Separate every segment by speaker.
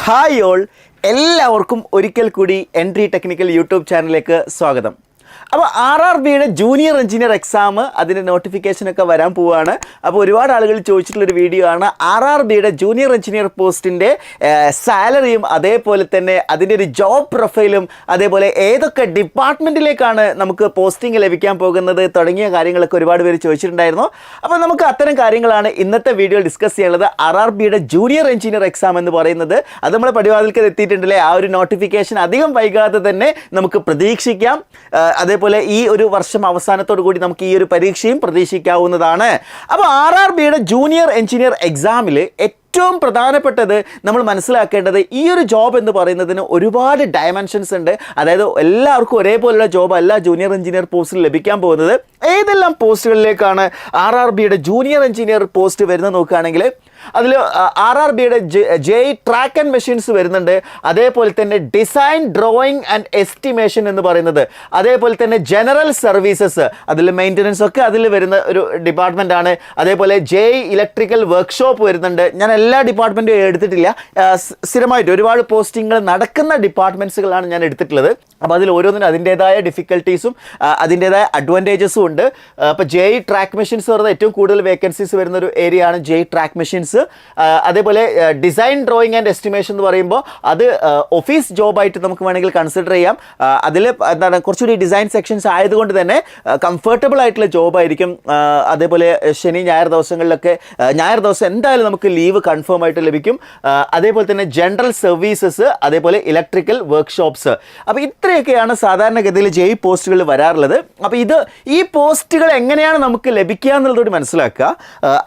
Speaker 1: Hi all, എല്ലാവർക്കും ഒരിക്കൽ കൂടി എൻട്രി ടെക്നിക്കൽ യൂട്യൂബ് ചാനലിലേക്ക് സ്വാഗതം. അപ്പോൾ RRBയുടെ ജൂനിയർ എഞ്ചിനീയർ എക്സാം അതിൻ്റെ നോട്ടിഫിക്കേഷനൊക്കെ വരാൻ പോവുകയാണ്. അപ്പോൾ ഒരുപാട് ആളുകൾ ചോദിച്ചിട്ടുള്ളൊരു വീഡിയോ ആണ് RRBയുടെ ജൂനിയർ എഞ്ചിനീയർ പോസ്റ്റിൻ്റെ സാലറിയും അതേപോലെ തന്നെ അതിൻ്റെ ഒരു ജോബ് പ്രൊഫൈലും അതേപോലെ ഏതൊക്കെ ഡിപ്പാർട്ട്മെൻറ്റിലേക്കാണ് നമുക്ക് പോസ്റ്റിംഗ് ലഭിക്കാൻ പോകുന്നത് തുടങ്ങിയ കാര്യങ്ങളൊക്കെ ഒരുപാട് പേര് ചോദിച്ചിട്ടുണ്ടായിരുന്നു. അപ്പോൾ നമുക്ക് അത്തരം കാര്യങ്ങളാണ് ഇന്നത്തെ വീഡിയോ ഡിസ്കസ് ചെയ്യാനുള്ളത്. RRBയുടെ ജൂനിയർ എഞ്ചിനീയർ എക്സാം എന്ന് പറയുന്നത് അത് നമ്മൾ പടിവാതിൽക്കൽ എത്തിയിട്ടുണ്ടല്ലേ. ആ ഒരു നോട്ടിഫിക്കേഷൻ അധികം വൈകാതെ തന്നെ നമുക്ക് പ്രതീക്ഷിക്കാം. അതേപോലെ ഈ ഒരു വർഷം അവസാനത്തോടു കൂടി നമുക്ക് ഈ ഒരു പരീക്ഷയും പ്രതീക്ഷിക്കാവുന്നതാണ്. അപ്പോൾ RRBയുടെ ജൂനിയർ എഞ്ചിനീയർ എക്സാമിൽ ഏറ്റവും പ്രധാനപ്പെട്ടത് നമ്മൾ മനസ്സിലാക്കേണ്ടത് ഈ ഒരു ജോബ് എന്ന് പറയുന്നതിന് ഒരുപാട് ഡയമെൻഷൻസ് ഉണ്ട്. അതായത് എല്ലാവർക്കും ഒരേപോലെയുള്ള ജോബ് അല്ല ജൂനിയർ എഞ്ചിനീയർ പോസ്റ്റിൽ ലഭിക്കാൻ പോകുന്നത്. ഏതെല്ലാം പോസ്റ്റുകളിലേക്കാണ് RRBയുടെ ജൂനിയർ എഞ്ചിനീയർ പോസ്റ്റ് വരുന്നത് നോക്കുകയാണെങ്കിൽ അതിൽ RRBയുടെ JEE ട്രാക്ക് ആൻഡ് മെഷീൻസ് വരുന്നുണ്ട്. അതേപോലെ തന്നെ ഡിസൈൻ ഡ്രോയിങ് ആൻഡ് എസ്റ്റിമേഷൻ എന്ന് പറയുന്നത്, അതേപോലെ തന്നെ ജനറൽ സർവീസസ് അതിൽ മെയിൻ്റനൻസ് ഒക്കെ അതിൽ വരുന്ന ഒരു ഡിപ്പാർട്ട്മെൻ്റ് ആണ്. അതേപോലെ JEE ഇലക്ട്രിക്കൽ വർക്ക്ഷോപ്പ് വരുന്നുണ്ട്. ഞാൻ എല്ലാ ഡിപ്പാർട്ട്മെൻറ്റും എടുത്തിട്ടില്ല, സ്ഥിരമായിട്ട് ഒരുപാട് പോസ്റ്റിങ്ങൾ നടക്കുന്ന ഡിപ്പാർട്ട്മെൻറ്റ്സുകളാണ് ഞാൻ എടുത്തിട്ടുള്ളത്. അപ്പോൾ അതിൽ ഓരോന്നിനും അതിൻ്റേതായ ഡിഫിക്കൽട്ടീസും അതിൻ്റേതായ അഡ്വാൻറ്റേജസും ഉണ്ട്. അപ്പോൾ JEE ട്രാക്ക് മെഷീൻസ് പറയുന്നത് ഏറ്റവും കൂടുതൽ വേക്കൻസീസ് വരുന്ന ഒരു ഏരിയ ആണ് JEE ട്രാക്ക് മെഷീൻസ്. അതേപോലെ ഡിസൈൻ ഡ്രോയിങ് ആൻഡ് എസ്റ്റിമേഷൻ എന്ന് പറയുമ്പോൾ അത് ഓഫീസ് ജോബായിട്ട് നമുക്ക് വേണമെങ്കിൽ കൺസിഡർ ചെയ്യാം. അതിൽ എന്താണ് കുറച്ചുകൂടി ഡിസൈൻ സെക്ഷൻസ് ആയതുകൊണ്ട് തന്നെ കംഫർട്ടബിൾ ആയിട്ടുള്ള ജോബായിരിക്കും. അതേപോലെ ശനി ഞായർ ദിവസങ്ങളിലൊക്കെ ഞായർ ദിവസം എന്തായാലും നമുക്ക് ലീവ് കൺഫേം ആയിട്ട് ലഭിക്കും. അതേപോലെ തന്നെ ജനറൽ സർവീസസ്, അതേപോലെ ഇലക്ട്രിക്കൽ വർക്ക്ഷോപ്സ്. അപ്പോൾ ഇത്രയൊക്കെയാണ് സാധാരണഗതിയിൽ JEE പോസ്റ്റുകൾ വരാറുള്ളത്. അപ്പോൾ ഈ പോസ്റ്റുകൾ എങ്ങനെയാണ് നമുക്ക് ലഭിക്കുക എന്നുള്ളതോട് മനസ്സിലാക്കുക.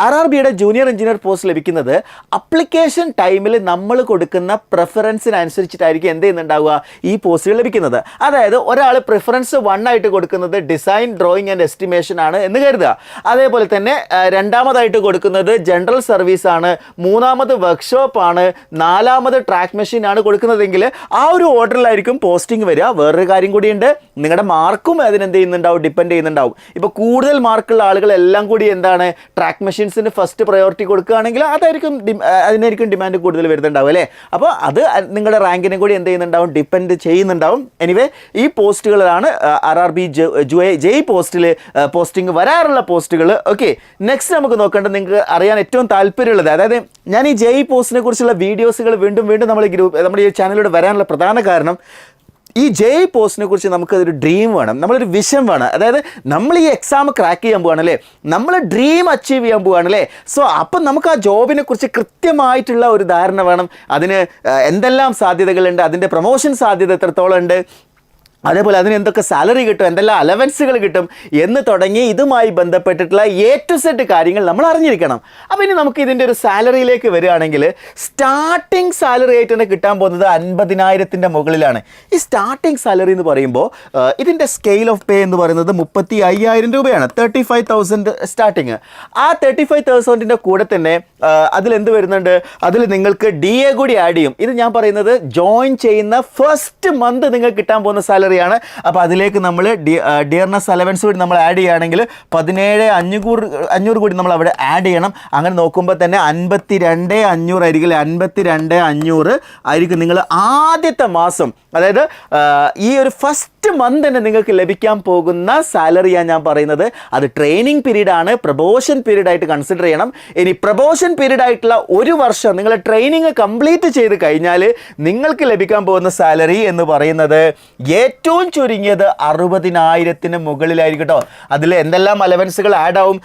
Speaker 1: RRBയുടെ ജൂനിയർ എഞ്ചിനീയർ പോസ്റ്റ് ലഭിക്കുന്നത് അപ്ലിക്കേഷൻ ടൈമിൽ നമ്മൾ കൊടുക്കുന്ന പ്രിഫറൻസിനനുസരിച്ചിട്ടായിരിക്കും എന്ത് ചെയ്യുന്നുണ്ടാവുക, ഈ പോസ്റ്റുകൾ ലഭിക്കുന്നത്. അതായത് ഒരാൾ പ്രിഫറൻസ് 1 ആയിട്ട് കൊടുക്കുന്നത് ഡിസൈൻ ഡ്രോയിങ് ആൻഡ് എസ്റ്റിമേഷൻ ആണ് എന്ന് കരുതുക. അതേപോലെ തന്നെ രണ്ടാമതായിട്ട് കൊടുക്കുന്നത് ജനറൽ സർവീസ് ആണ്, മൂന്നാമത് വർക്ക്ഷോപ്പ് ആണ്, നാലാമത് ട്രാക്ക് മെഷീൻ ആണ് കൊടുക്കുന്നതെങ്കിൽ ആ ഒരു ഓർഡറിലായിരിക്കും പോസ്റ്റിംഗ് വരിക. വേറൊരു കാര്യം കൂടിയുണ്ട്, നിങ്ങളുടെ മാർക്കും അതിനെന്ത് ചെയ്യുന്നുണ്ടാവും, ഡിപ്പെൻഡ് ചെയ്യുന്നുണ്ടാവും. ഇപ്പോൾ കൂടുതൽ മാർക്കുള്ള ആളുകൾ എല്ലാം കൂടി എന്താണ് ട്രാക്ക് മെഷീൻസിന് ഫസ്റ്റ് പ്രയോറിറ്റി കൊടുക്കുകയാണെങ്കിൽ അതിനായിരിക്കും ഡിമാൻഡ് കൂടുതൽ വരുന്നുണ്ടാവും അല്ലേ. അപ്പോൾ അത് നിങ്ങളുടെ റാങ്കിനെ കൂടി എന്ത് ചെയ്യുന്നുണ്ടാവും, ഡിപ്പെൻഡ് ചെയ്യുന്നുണ്ടാവും. എനിവേ ഈ പോസ്റ്റുകളാണ് RRB JEE പോസ്റ്റിൽ പോസ്റ്റിംഗ് വരാറുള്ള പോസ്റ്റുകൾ. ഓക്കെ, നെക്സ്റ്റ് നമുക്ക് നോക്കേണ്ടത് നിങ്ങൾക്ക് അറിയാൻ ഏറ്റവും താല്പര്യമുള്ളത്, അതായത് ഞാൻ ഈ JEE പോസ്റ്റിനെ കുറിച്ചുള്ള വീഡിയോസുകൾ വീണ്ടും നമ്മുടെ ഈ ചാനലിലൂടെ വരാനുള്ള പ്രധാന കാരണം ഈ JEE പോസ്റ്റിനെ കുറിച്ച് നമുക്കൊരു ഡ്രീം വേണം, നമ്മളൊരു വിഷൻ വേണം. അതായത് നമ്മൾ ഈ എക്സാം ക്രാക്ക് ചെയ്യാൻ പോവുകയാണല്ലേ, നമ്മൾ ഡ്രീം അച്ചീവ് ചെയ്യാൻ പോവുകയാണല്ലേ. സോ അപ്പം നമുക്ക് ആ ജോബിനെ കുറിച്ച് കൃത്യമായിട്ടുള്ള ഒരു ധാരണ വേണം. അതിന് എന്തെല്ലാം സാധ്യതകളുണ്ട്, അതിൻ്റെ പ്രൊമോഷൻ സാധ്യത എത്രത്തോളം ഉണ്ട്, അതേപോലെ അതിന് എന്തൊക്കെ സാലറി കിട്ടും, എന്തെല്ലാം അലവൻസുകൾ കിട്ടും എന്ന് തുടങ്ങി ഇതുമായി ബന്ധപ്പെട്ടിട്ടുള്ള A to Z കാര്യങ്ങൾ നമ്മൾ അറിഞ്ഞിരിക്കണം. അപ്പോൾ ഇനി നമുക്ക് ഇതിൻ്റെ ഒരു സാലറിയിലേക്ക് വരികയാണെങ്കിൽ സ്റ്റാർട്ടിംഗ് സാലറി ആയിട്ട് തന്നെ കിട്ടാൻ പോകുന്നത് 50,000-ൻ്റെ മുകളിലാണ്. ഈ സ്റ്റാർട്ടിംഗ് സാലറി എന്ന് പറയുമ്പോൾ ഇതിൻ്റെ സ്കെയിൽ ഓഫ് പേ എന്ന് പറയുന്നത് 35,000 രൂപയാണ്. 35,000 സ്റ്റാർട്ടിങ്. ആ 35,000-ൻ്റെ കൂടെ തന്നെ അതിലെന്ത് വരുന്നുണ്ട്, അതിൽ നിങ്ങൾക്ക് DA കൂടി ആഡ് ചെയ്യും. ഇത് ഞാൻ പറയുന്നത് ജോയിൻ ചെയ്യുന്ന ഫസ്റ്റ് മന്ത് നിങ്ങൾക്ക് കിട്ടാൻ പോകുന്ന സാലറിയാണ്. അപ്പോൾ അതിലേക്ക് നമ്മൾ ഡിയർനെസ് അലവൻസ് കൂടി നമ്മൾ ആഡ് ചെയ്യുകയാണെങ്കിൽ 17,500 കൂടി നമ്മൾ അവിടെ ആഡ് ചെയ്യണം. അങ്ങനെ നോക്കുമ്പോൾ തന്നെ 52,500 ആയിരിക്കും. 52,500 ആയിരിക്കും നിങ്ങൾ ആദ്യത്തെ മാസം, അതായത് ഈ ഒരു ഫസ്റ്റ് മന്ത് തന്നെ നിങ്ങൾക്ക് ലഭിക്കാൻ പോകുന്ന സാലറിയാണ് ഞാൻ പറയുന്നത്. അത് ട്രെയിനിങ് പീരീഡ് ആണ്, പ്രൊമോഷൻ പീരീഡ് ആയിട്ട് കൺസിഡർ ചെയ്യണം. ഇനി പ്രൊമോഷൻ പീരീഡ് ആയിട്ടുള്ള ഒരു വർഷം നിങ്ങൾ ട്രെയിനിങ് കംപ്ലീറ്റ് ചെയ്ത് കഴിഞ്ഞാൽ നിങ്ങൾക്ക് ലഭിക്കാൻ പോകുന്ന സാലറി എന്ന് പറയുന്നത് ഏറ്റവും ചുരുങ്ങിയത് 60,000-ന് മുകളിലായിരിക്കും കേട്ടോ. അതിൽ എന്തെല്ലാം അലവൻസുകൾ ആഡ് ആവും,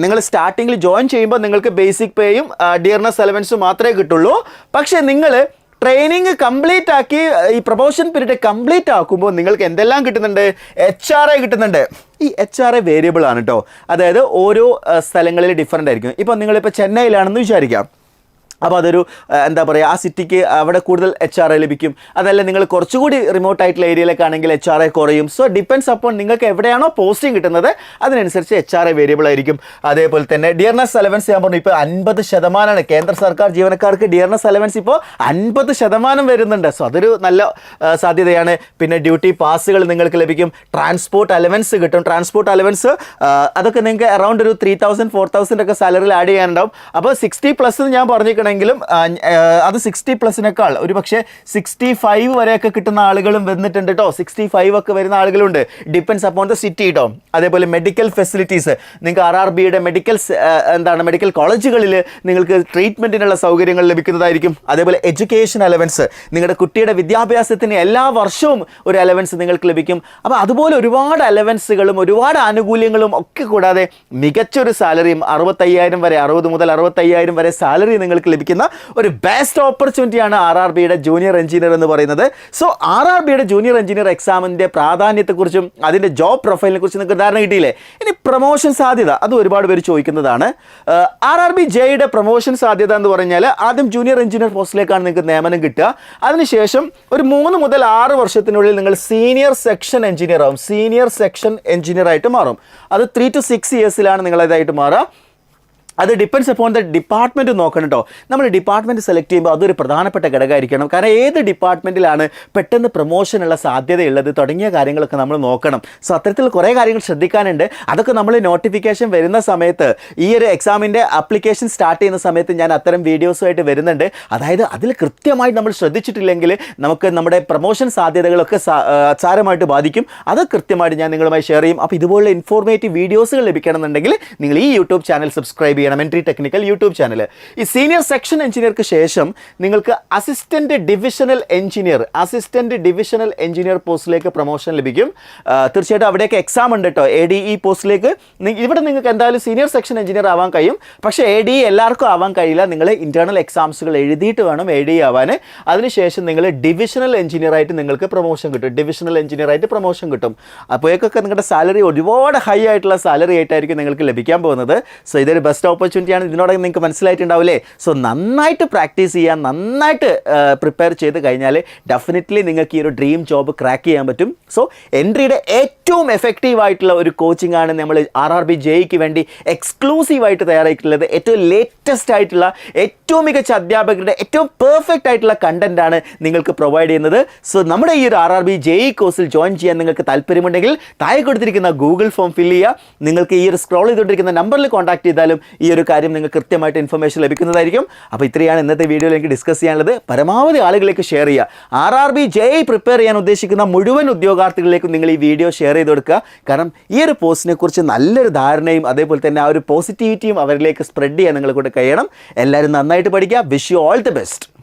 Speaker 1: നിങ്ങൾ സ്റ്റാർട്ടിങ്ങിൽ ജോയിൻ ചെയ്യുമ്പോൾ നിങ്ങൾക്ക് ബേസിക് പേയും ഡിയർനെസ് അലവൻസും മാത്രമേ കിട്ടുള്ളൂ. പക്ഷേ നിങ്ങൾ ട്രെയിനിങ് കംപ്ലീറ്റ് ആക്കി ഈ പ്രൊമോഷൻ പീരീഡ് കംപ്ലീറ്റ് ആക്കുമ്പോൾ നിങ്ങൾക്ക് എന്തെല്ലാം കിട്ടുന്നുണ്ട്, HRA കിട്ടുന്നുണ്ട്. ഈ HRA വേരിയബിൾ ആണ് കേട്ടോ. അതായത് ഓരോ സ്ഥലങ്ങളിൽ ഡിഫറൻ്റ് ആയിരിക്കും. ഇപ്പോൾ നിങ്ങളിപ്പോൾ ചെന്നൈയിലാണെന്ന് വിചാരിക്കാം, അപ്പോൾ അതൊരു എന്താ പറയുക, ആ സിറ്റിക്ക് അവിടെ കൂടുതൽ HRA ലഭിക്കും. അതല്ല നിങ്ങൾ കുറച്ചുകൂടി റിമോട്ട് ആയിട്ടുള്ള ഏരിയയിലേക്കാണെങ്കിൽ HRA കുറയും. സോ ഡിപ്പെൻഡ്സ് അപ്പോൺ നിങ്ങൾക്ക് എവിടെയാണോ പോസ്റ്റിംഗ് കിട്ടുന്നത് അതിനനുസരിച്ച് HRA വേരിയബിൾ ആയിരിക്കും. അതേപോലെ തന്നെ ഡിയർനെസ് അലവൻസ് ഞാൻ പറഞ്ഞു, ഇപ്പോൾ 50% കേന്ദ്ര സർക്കാർ ജീവനക്കാർക്ക് ഡിയർനെസ് അലവൻസ് ഇപ്പോൾ 50% വരുന്നുണ്ട്. സോ അതൊരു നല്ല സാധ്യതയാണ്. പിന്നെ ഡ്യൂട്ടി പാസുകൾ നിങ്ങൾക്ക് ലഭിക്കും. ട്രാൻസ്പോർട്ട് അലവൻസ് കിട്ടും. ട്രാൻസ്പോർട്ട് അലവൻസ് അതൊക്കെ നിങ്ങൾക്ക് അറൗണ്ട് ഒരു 3,000-4,000 ഒക്കെ സാലറിയിൽ ആഡ് ചെയ്യാനുണ്ടാവും. അപ്പോൾ 60+ ഞാൻ പറഞ്ഞിട്ടുണ്ട് എടുക്കണമെങ്കിലും അത് 60+നേക്കാൾ ഒരു പക്ഷേ 65 വരെയൊക്കെ കിട്ടുന്ന ആളുകളും വന്നിട്ടുണ്ട് കേട്ടോ. 65 ഒക്കെ വരുന്ന ആളുകളുണ്ട്. ഡിപ്പെൻസ് അപ്പോൺ ദ സിറ്റി കേട്ടോ. അതേപോലെ മെഡിക്കൽ ഫെസിലിറ്റീസ്, നിങ്ങൾക്ക് RRBയുടെ മെഡിക്കൽ കോളേജുകളിൽ നിങ്ങൾക്ക് ട്രീറ്റ്മെൻറ്റിനുള്ള സൗകര്യങ്ങൾ ലഭിക്കുന്നതായിരിക്കും. അതേപോലെ എഡ്യൂക്കേഷൻ അലവൻസ്, നിങ്ങളുടെ കുട്ടിയുടെ വിദ്യാഭ്യാസത്തിന് എല്ലാ വർഷവും ഒരു അലവൻസ് നിങ്ങൾക്ക് ലഭിക്കും. അപ്പോൾ അതുപോലെ ഒരുപാട് അലവൻസുകളും ഒരുപാട് ആനുകൂല്യങ്ങളും ഒക്കെ കൂടാതെ മികച്ചൊരു സാലറിയും 65,000 വരെ, 60 മുതൽ 65,000 വരെ സാലറി നിങ്ങൾക്ക് ലഭിക്കുന്ന ഒരു ബെസ്റ്റ് ഓപ്പർച്യൂണിറ്റിയാണ് RRBയുടെ ജൂനിയർ എഞ്ചിനീയർ എന്ന് പറയുന്നത്. സോ RRBയുടെ ജൂനിയർ എഞ്ചിനീയർ എക്സാമിൻ്റെ പ്രാധാന്യത്തെക്കുറിച്ചും അതിൻ്റെ ജോബ് പ്രൊഫൈലിനെ കുറിച്ചും നിങ്ങൾക്ക് ധാരണ കിട്ടിയില്ലേ? ഇനി പ്രൊമോഷൻ സാധ്യത, അത് ഒരുപാട് പേര് ചോദിക്കുന്നതാണ്. RRB ജെയുടെ പ്രൊമോഷൻ സാധ്യത എന്ന് പറഞ്ഞാൽ ആദ്യം ജൂനിയർ എഞ്ചിനീയർ പോസ്റ്റിലേക്കാണ് നിങ്ങൾക്ക് നിയമനം കിട്ടുക. അതിനുശേഷം ഒരു 3 മുതൽ 6 വർഷത്തിനുള്ളിൽ നിങ്ങൾ സീനിയർ സെക്ഷൻ എഞ്ചിനീയർ ആവും. സീനിയർ സെക്ഷൻ എഞ്ചിനീയർ ആയിട്ട് മാറും. അത് 3 to 6 ഇയേഴ്സിലാണ് നിങ്ങളതായിട്ട് മാറുക. അത് ഡിപ്പെൻസ് അപ്പോൺ ദ ഡിപ്പാർട്ട്മെൻറ്റ് നോക്കണം കേട്ടോ. നമ്മൾ ഡിപ്പാർട്ട്മെൻറ്റ് സെലക്ട് ചെയ്യുമ്പോൾ അതൊരു പ്രധാനപ്പെട്ട ഘടകമായിരിക്കണം. കാരണം ഏത് ഡിപ്പാർട്ട്മെൻറ്റിലാണ് പെട്ടെന്ന് പ്രൊമോഷനുള്ള സാധ്യതയുള്ളത് തുടങ്ങിയ കാര്യങ്ങളൊക്കെ നമ്മൾ നോക്കണം. സോ അത്തരത്തിൽ കുറേ കാര്യങ്ങൾ ശ്രദ്ധിക്കാനുണ്ട്. അതൊക്കെ നമ്മൾ നോട്ടിഫിക്കേഷൻ വരുന്ന സമയത്ത്, ഈ ഒരു എക്സാമിൻ്റെ ആപ്ലിക്കേഷൻ സ്റ്റാർട്ട് ചെയ്യുന്ന സമയത്ത് ഞാൻ അത്തരം വീഡിയോസുമായിട്ട് വരുന്നുണ്ട്. അതായത് അതിൽ കൃത്യമായിട്ട് നമ്മൾ ശ്രദ്ധിച്ചിട്ടില്ലെങ്കിൽ നമുക്ക് നമ്മുടെ പ്രൊമോഷൻ സാധ്യതകളൊക്കെ സാരമായിട്ട് ബാധിക്കും. അത് കൃത്യമായിട്ട് ഞാൻ നിങ്ങളുമായി ഷെയർ ചെയ്യും. അപ്പോൾ ഇതുപോലുള്ള ഇൻഫോർമേറ്റീവ് വീഡിയോസുകൾ ലഭിക്കണമെന്നുണ്ടെങ്കിൽ നിങ്ങൾ ഈ യൂട്യൂബ് ചാനൽ സബ്സ്ക്രൈബ് ചെയ്യണം, എൻട്രി ടെക്നിക്കൽ യൂട്യൂബ് ചാനൽ. ഈ സീനിയർ സെക്ഷൻ എഞ്ചിനീയർക്ക് ശേഷം നിങ്ങൾക്ക് അസിസ്റ്റന്റ് ഡിവിഷണൽ എഞ്ചിനീയർ പോസ്റ്റിലേക്ക് പ്രൊമോഷൻ ലഭിക്കും. തീർച്ചയായിട്ടും അവിടെയൊക്കെ എക്സാം ഉണ്ട് കേട്ടോ. ADE പോസ്റ്റിലേക്ക് ഇവിടെ നിങ്ങൾക്ക് എന്തായാലും സീനിയർ സെക്ഷൻ എഞ്ചിനീയർ ആവാൻ കഴിയും. പക്ഷേ ADE എല്ലാവർക്കും ആവാൻ കഴിയില്ല. നിങ്ങൾ ഇന്റേണൽ എക്സാംസുകൾ എഴുതിയിട്ട് വേണം ADE ആവാൻ. അതിനുശേഷം നിങ്ങൾ ഡിവിഷണൽ എഞ്ചിനീയർ ആയിട്ട് നിങ്ങൾക്ക് പ്രൊമോഷൻ കിട്ടും. അപ്പോഴേക്കൊക്കെ നിങ്ങളുടെ സാലറി ഒരുപാട് ഹൈ ആയിട്ടുള്ള സാലറി ആയിട്ടായിരിക്കും നിങ്ങൾക്ക് ലഭിക്കാൻ പോകുന്നത്. സോ ഇതൊരു ബെസ്റ്റ് ഓപ്പർച്യൂണിറ്റിയാണ്. ഇതിനോടൊക്കെ നിങ്ങൾക്ക് മനസ്സിലായിട്ടുണ്ടാവില്ലേ? സോ നന്നായിട്ട് പ്രാക്ടീസ് ചെയ്യാൻ, നന്നായിട്ട് പ്രിപ്പയർ ചെയ്ത് കഴിഞ്ഞാൽ ഡെഫിനറ്റ്ലി നിങ്ങൾക്ക് ഈ ഒരു ഡ്രീം ജോബ് ക്രാക്ക് ചെയ്യാൻ പറ്റും. സോ എൻട്രിയുടെ ഏറ്റവും എഫക്റ്റീവ് ആയിട്ടുള്ള ഒരു കോച്ചിങ് ആണ് നമ്മൾ RRB ജെയ്ക്ക് വേണ്ടി എക്സ്ക്ലൂസീവായിട്ട് തയ്യാറായിട്ടുള്ളത്. ഏറ്റവും ലേറ്റസ്റ്റ് ആയിട്ടുള്ള, ഏറ്റവും മികച്ച അധ്യാപകരുടെ ഏറ്റവും പെർഫെക്റ്റ് ആയിട്ടുള്ള കണ്ടന്റ് ആണ് നിങ്ങൾക്ക് പ്രൊവൈഡ് ചെയ്യുന്നത്. സോ നമ്മുടെ ഈ ഒരു RRB ജെയ് കോഴ്സിൽ ജോയിൻ ചെയ്യാൻ നിങ്ങൾക്ക് താല്പര്യമുണ്ടെങ്കിൽ താഴെ കൊടുത്തിരിക്കുന്ന ഗൂഗിൾ ഫോം ഫില്ല് ചെയ്യുക. നിങ്ങൾക്ക് ഈ ഒരു സ്ക്രോൾ ചെയ്തുകൊണ്ടിരിക്കുന്ന നമ്പറിൽ കോൺടാക്ട് ചെയ്താലും ഈ ഒരു കാര്യം നിങ്ങൾക്ക് കൃത്യമായിട്ട് ഇൻഫർമേഷൻ ലഭിക്കുന്നതായിരിക്കും. അപ്പോൾ ഇത്രയാണ് ഇന്നത്തെ വീഡിയോയിൽ എനിക്ക് ഡിസ്കസ് ചെയ്യാനുള്ളത്. പരമാവധി ആളുകളിലേക്ക് ഷെയർ ചെയ്യുക. RRB ജെയ് പ്രിപ്പയർ ചെയ്യാൻ ഉദ്ദേശിക്കുന്ന മുഴുവൻ ഉദ്യോഗാർത്ഥികളിലേക്കും നിങ്ങൾ ഈ വീഡിയോ ഷെയർ ചെയ്ത് കൊടുക്കുക. കാരണം ഈ ഒരു പോസ്റ്റിനെ കുറിച്ച് നല്ലൊരു ധാരണയും അതേപോലെ തന്നെ ആ ഒരു പോസിറ്റിവിറ്റിയും അവരിലേക്ക് സ്പ്രെഡ് ചെയ്യാൻ നിങ്ങളെ കൊണ്ട് കഴിയണം. എല്ലാവരും നന്നായിട്ട് പഠിക്കുക. Wish you all the best.